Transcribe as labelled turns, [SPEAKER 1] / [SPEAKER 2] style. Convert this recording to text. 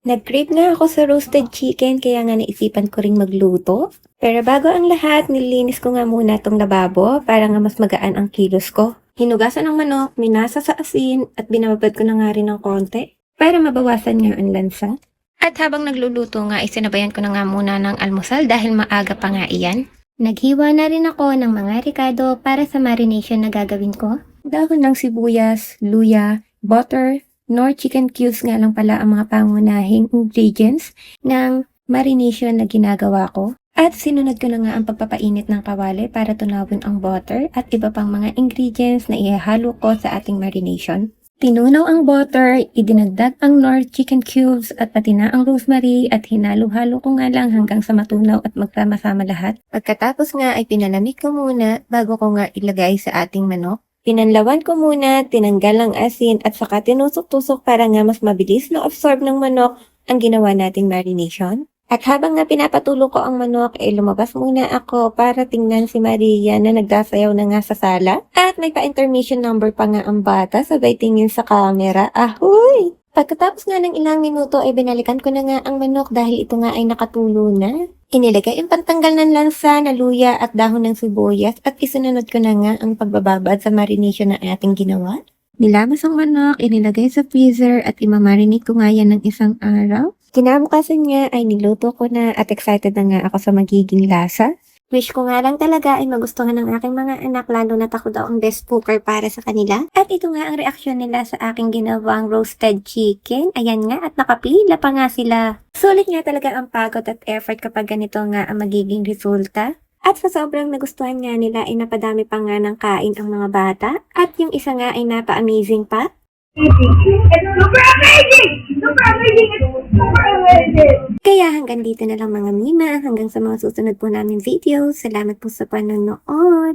[SPEAKER 1] Nag-crave nga ako sa roasted chicken kaya nga naisipan ko ring magluto. Pero bago ang lahat, nilinis ko nga muna tong lababo para nga mas magaan ang kilos ko. Hinugasan ng manok, minasa sa asin at binababad ko na nga rin ng konti para mabawasan nga ang lansa. At habang nagluluto nga, isinabayan ko na nga muna ng almusal dahil maaga pa nga iyan. Naghiwa na rin ako ng mga ricado para sa marination na gagawin ko. Dahon ng sibuyas, luya, butter, nor chicken cubes nga lang pala ang mga pangunahing ingredients ng marination na ginagawa ko. At sinunod ko na nga ang pagpapainit ng kawali para tunawin ang butter at iba pang mga ingredients na ihahalo ko sa ating marination. Tinunaw ang butter, idinagdag ang nor chicken cubes at pati na ang rosemary at hinalo-halo ko nga lang hanggang sa matunaw at magkama-sama lahat. Pagkatapos nga ay pinalamig ko muna bago ko nga ilagay sa ating manok. Pinanlawan ko muna, tinanggal ang asin at saka tinusok-tusok para nga mas mabilis na absorb ng manok ang ginawa nating marination. At habang nga pinapatulo ko ang manok, lumabas muna ako para tingnan si Maria na nagdasayaw na nga sa sala. At may pa-intermission number pa nga ang bata, sabay tingin sa camera. Ahoy! Pagkatapos nga ng ilang minuto ay binalikan ko na nga ang manok dahil ito nga ay nakatulo na. Inilagay ang pantanggal ng lansa na luya at dahon ng sibuyas at isunod ko na nga ang pagbababad sa marination na ating ginawa. Nilamas ang manok, inilagay sa freezer at imamarinate ko nga yan ng isang araw. Kinabukasan nga ay niluto ko na at excited na nga ako sa magiging lasa. Wish ko nga lang talaga ay magustuhan ng aking mga anak lalo na ako daw ang best cooker para sa kanila. At ito nga ang reaksyon nila sa aking ginawang roasted chicken. Ayan nga at nakapila pa nga sila. Sulit nga talaga ang pagod at effort kapag ganito nga ang magiging resulta. At sa sobrang nagustuhan nga nila ay napadami pa nga ng kain ang mga bata. At yung isa nga ay napa-amazing pa.
[SPEAKER 2] It's super amazing! Super amazing! It's super amazing!
[SPEAKER 1] Kaya hanggang dito na lang mga Mima. Hanggang sa mga susunod po namin videos. Salamat po sa panonood.